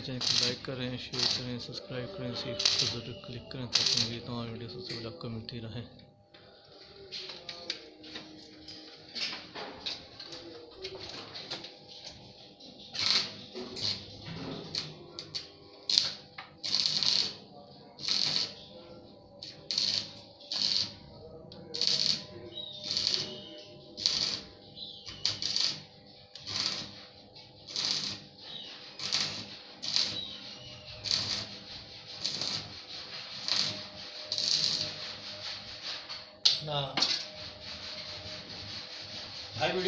Channel को like करें, share करें, सब्सक्राइब करें, इसी को ज़रूर क्लिक करें ताकि मेरी तमाम वीडियो सबसे पहले आपको मिलती रहे। ना भाई